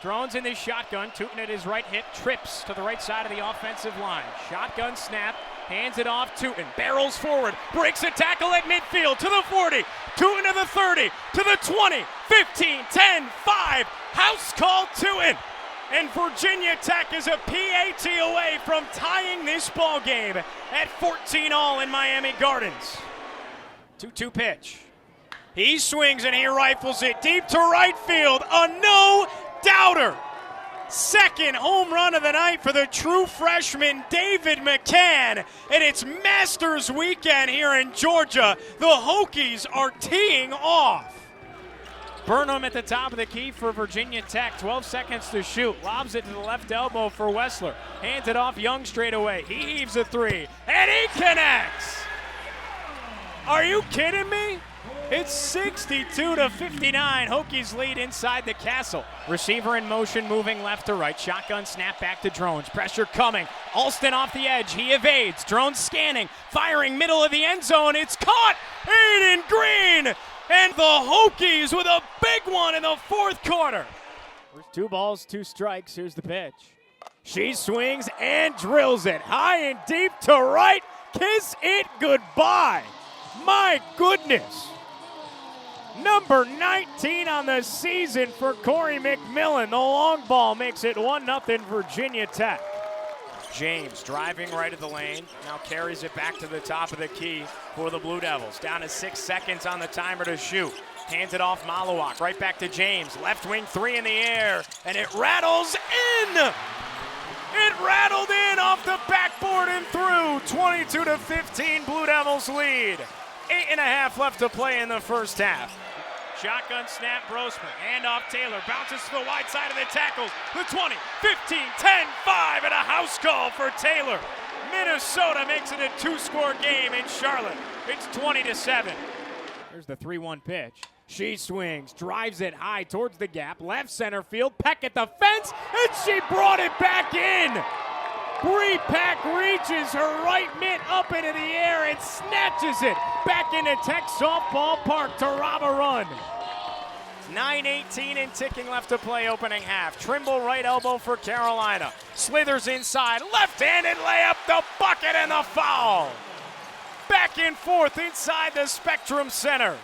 Drones in the shotgun. Tootin at his right hip. Trips to the right side of the offensive line. Shotgun snap. Hands it off. Tootin barrels forward. Breaks a tackle at midfield to the 40. Tootin to the 30. To the 20. 15. 10. 5. House called Tootin. And Virginia Tech is a PAT away from tying this ball game at 14-all in Miami Gardens. 2-2 pitch. He swings and he rifles it deep to right field. A no-doubter. Second home run of the night for the true freshman David McCann. And it's Masters weekend here in Georgia. The Hokies are teeing off. Burnham at the top of the key for Virginia Tech. 12 seconds to shoot. Lobs it to the left elbow for Wessler. Hands it off Young straight away. He heaves a three. And he connects. Are you kidding me? It's 62-59. Hokies lead inside the castle. Receiver in motion, moving left to right. Shotgun snap back to Drones. Pressure coming. Alston off the edge. He evades. Drones scanning. Firing middle of the end zone. It's caught. Aiden Green. And the Hokies with a big one in the fourth quarter. There's 2 balls, 2 strikes. Here's the pitch. She swings and drills it. High and deep to right. Kiss it goodbye. My goodness. Number 19 on the season for Corey McMillan. The long ball makes it 1-0 Virginia Tech. James driving right of the lane, now carries it back to the top of the key for the Blue Devils. Down to 6 seconds on the timer to shoot. Hands it off Malawak, right back to James. Left wing 3 in the air, and it rattles in! It rattled in off the backboard and through. 22-15, Blue Devils lead. 8.5 left to play in the first half. Shotgun snap, Brosman, hand off Taylor, bounces to the wide side of the tackles, the 20, 15, 10, 5, and a house call for Taylor. Minnesota makes it a 2-score game in Charlotte. It's 20-7. Here's the 3-1 pitch. She swings, drives it high towards the gap, left center field, Peck at the fence, and she brought it back in. Bree Peck reaches her right mitt up into the air and snatches it back into Tech softball park to rob a run. 9:18 and ticking left to play opening half. Trimble right elbow for Carolina. Slithers inside, left-handed layup, the bucket and the foul. Back and forth inside the Spectrum Center.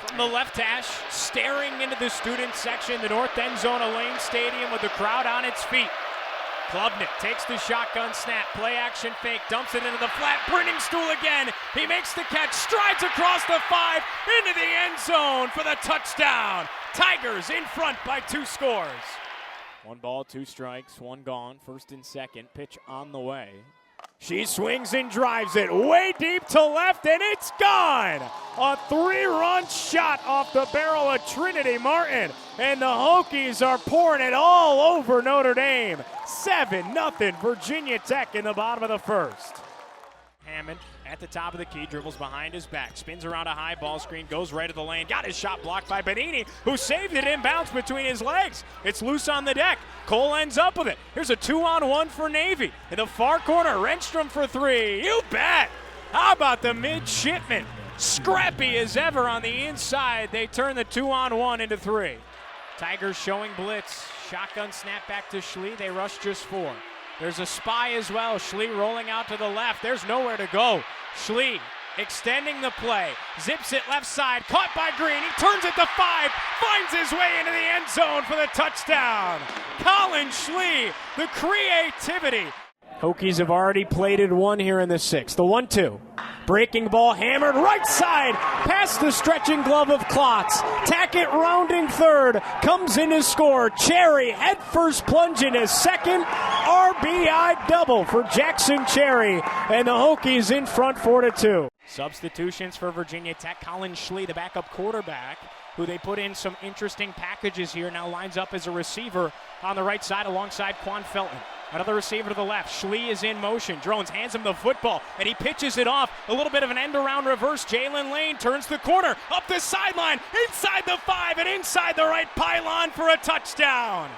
From the left hash, staring into the student section, the north end zone of Lane Stadium with the crowd on its feet. Klubnik takes the shotgun snap, play action fake, dumps it into the flat, Brenning stool again. He makes the catch, strides across the 5, into the end zone for the touchdown. Tigers in front by 2 scores. 1 ball, 2 strikes, 1 gone, first and second, pitch on the way. She swings and drives it way deep to left, and it's gone! A 3-run shot off the barrel of Trinity Martin, and the Hokies are pouring it all over Notre Dame. 7-0 Virginia Tech in the bottom of the first. Hammond at the top of the key, dribbles behind his back, spins around a high ball screen, goes right of the lane, got his shot blocked by Benini, who saved it inbounds between his legs. It's loose on the deck. Cole ends up with it. Here's a 2-on-1 for Navy. In the far corner, Renstrom for 3. You bet! How about the midshipmen? Scrappy as ever on the inside. They turn the 2-on-1 into 3. Tigers showing blitz. Shotgun snap back to Schlee. They rush just 4. There's a spy as well. Schlee rolling out to the left. There's nowhere to go. Schlee extending the play. Zips it left side. Caught by Green. He turns it to 5. Finds his way into the end zone for the touchdown. Colin Schlee, the creativity. Hokies have already plated 1 here in the 6th. The 1-2. Breaking ball hammered right side. Past the stretching glove of Klotz. Tackett rounding third. Comes in to score. Cherry head first plunge in his second. RBI double for Jackson Cherry. And the Hokies in front 4-2. Substitutions for Virginia Tech. Colin Schlee, the backup quarterback, who they put in some interesting packages here, now lines up as a receiver on the right side alongside Quan Felton. Another receiver to the left. Schlee is in motion. Drones hands him the football, and he pitches it off. A little bit of an end-around reverse. Jalen Lane turns the corner, up the sideline, inside the 5, and inside the right pylon for a touchdown.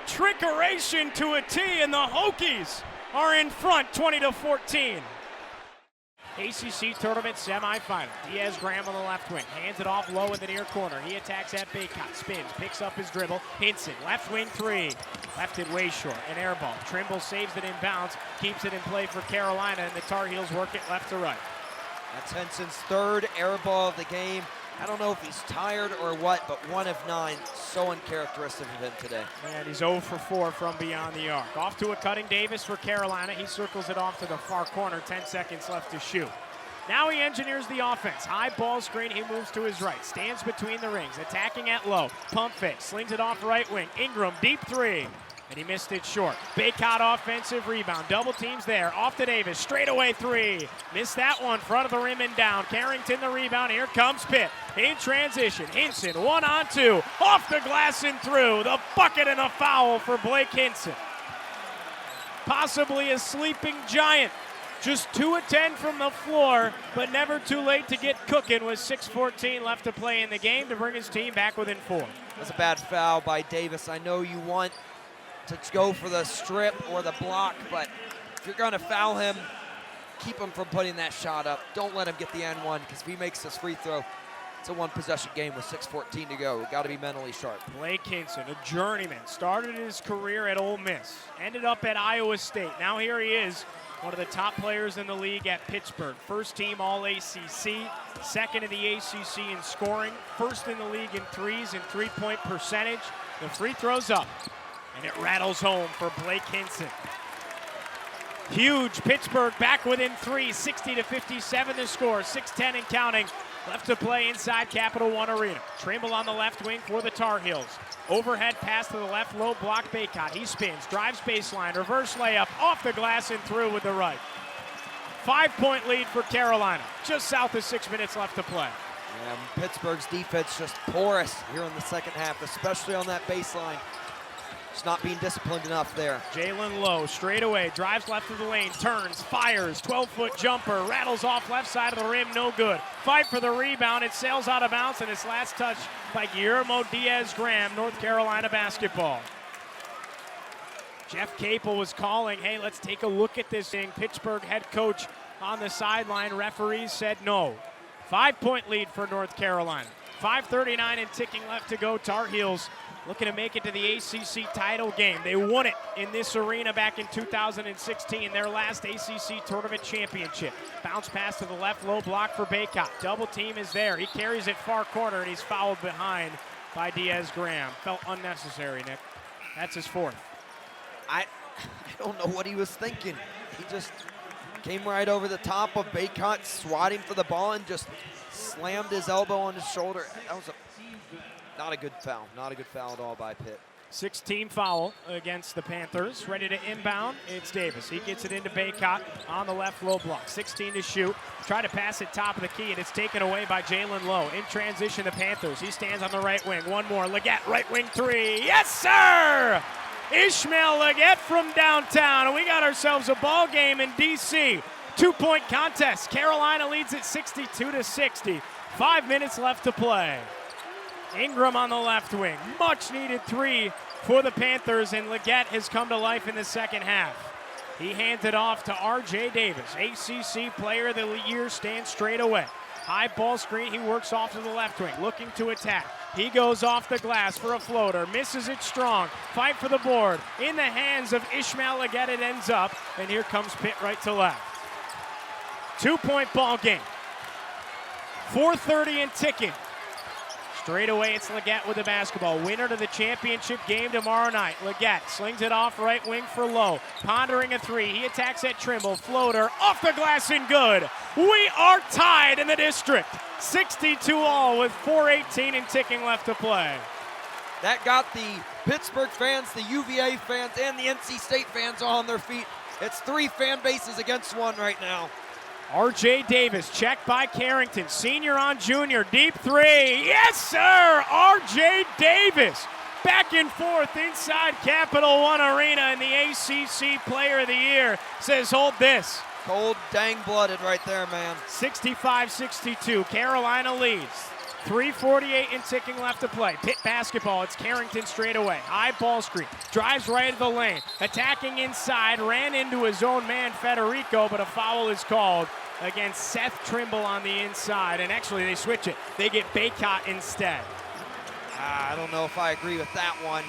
Trickeration to a T, and the Hokies are in front 20-14. ACC tournament semifinal. Diaz-Graham on the left wing, hands it off low in the near corner. He attacks at Baycott, spins, picks up his dribble. Hinson, left wing three. Left it way short, an air ball. Trimble saves it in bounds, keeps it in play for Carolina, and the Tar Heels work it left to right. That's Hinson's third air ball of the game. I don't know if he's tired or what, but 1 of 9, so uncharacteristic of him today. And he's 0 for 4 from beyond the arc. Off to a cutting Davis for Carolina. He circles it off to the far corner, 10 seconds left to shoot. Now he engineers the offense. High ball screen, he moves to his right, stands between the rings, attacking at low. Pump fake, slings it off right wing. Ingram, deep three. And he missed it short. Baycott offensive rebound. Double teams there. Off to Davis. Straightaway three. Missed that one. Front of the rim and down. Carrington the rebound. Here comes Pitt. In transition. Hinson 1-on-2. Off the glass and through. The bucket and a foul for Blake Hinson. Possibly a sleeping giant. Just 2 of 10 from the floor, but never too late to get cooking with 6:14 left to play in the game to bring his team back within 4. That's a bad foul by Davis. I know you want to go for the strip or the block, but if you're going to foul him, keep him from putting that shot up. Don't let him get the N1, because if he makes this free throw, it's a one-possession game with 6:14 to go. We've got to be mentally sharp. Blake Hinson, a journeyman, started his career at Ole Miss, ended up at Iowa State. Now here he is, one of the top players in the league at Pittsburgh. First team All-ACC, second in the ACC in scoring, first in the league in threes and three-point percentage. The free throw's up, and it rattles home for Blake Hinson. Huge. Pittsburgh back within 3, 60-57 the score, 6:10 and counting. Left to play inside Capital One Arena. Trimble on the left wing for the Tar Heels. Overhead pass to the left, low block Baycott. He spins, drives baseline, reverse layup, off the glass and through with the right. 5-point lead for Carolina, just south of 6 minutes left to play. Yeah, Pittsburgh's defense just porous here in the second half, especially on that baseline. Just not being disciplined enough there. Jalen Lowe, straight away, drives left of the lane, turns, fires, 12-foot jumper, rattles off left side of the rim, no good. Fight for the rebound, it sails out of bounds, and it's last touch by Guillermo Diaz-Graham, North Carolina basketball. Jeff Capel was calling, hey, let's take a look at this thing. Pittsburgh head coach on the sideline, referees said no. 5-point lead for North Carolina. 5:39 and ticking left to go. Tar Heels looking to make it to the ACC title game. They won it in this arena back in 2016, their last ACC tournament championship. Bounce pass to the left, low block for Baycott. Double team is there. He carries it far corner, and he's fouled behind by Diaz-Graham. Felt unnecessary, Nick. That's his 4th. I don't know what he was thinking. He just came right over the top of Baycott, swatting for the ball, and just slammed his elbow on his shoulder. That was not a good foul. Not a good foul at all by Pitt. 6-team foul against the Panthers. Ready to inbound. It's Davis. He gets it into Baycott on the left, low block. 16 to shoot. Try to pass it top of the key, and it's taken away by Jalen Lowe. In transition, the Panthers. He stands on the right wing. One more. Leggett, right wing three. Yes, sir! Ishmael Leggett from downtown. And we got ourselves a ball game in D.C. 2-point contest. Carolina leads at 62-60. 5 minutes left to play. Ingram on the left wing. Much needed 3 for the Panthers, and Leggett has come to life in the second half. He hands it off to R.J. Davis. ACC Player of the Year, stands straight away. High ball screen, he works off to the left wing, looking to attack. He goes off the glass for a floater, misses it strong. Fight for the board. In the hands of Ishmael Leggett it ends up, and here comes Pitt right to left. 2-point ball game. 4:30 and ticking. Straight away, it's Leggett with the basketball. Winner to the championship game tomorrow night. Leggett slings it off right wing for Lowe. Pondering a 3. He attacks at Trimble. Floater off the glass and good. We are tied in the district. 62-all with 4:18 and ticking left to play. That got the Pittsburgh fans, the UVA fans, and the NC State fans all on their feet. It's 3 fan bases against 1 right now. R.J. Davis, checked by Carrington. Senior on junior, deep 3. Yes, sir! R.J. Davis. Back and forth inside Capital One Arena, and the ACC Player of the Year says, hold this. Cold, dang-blooded right there, man. 65-62. Carolina leads. 3:48 and ticking left to play. Pitt basketball. It's Carrington straight away. High ball screen. Drives right into the lane. Attacking inside. Ran into his own man, Federico, but a foul is called against Seth Trimble on the inside. And actually, they switch it. They get Baycott instead. I don't know if I agree with that one.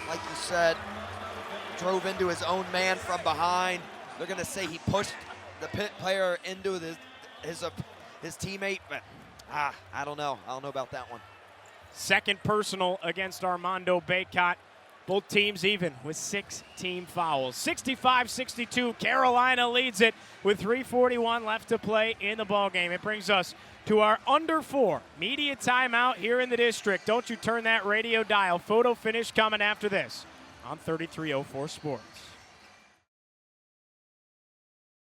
Like you said, drove into his own man from behind. They're going to say he pushed the Pitt player into his teammate, but I don't know. I don't know about that one. Second personal against Armando Baycott. Both teams even with 6 team fouls. 65-62, Carolina leads it with 3:41 left to play in the ballgame. It brings us to our under 4 media timeout here in the district. Don't you turn that radio dial. Photo finish coming after this on 3304 Sports.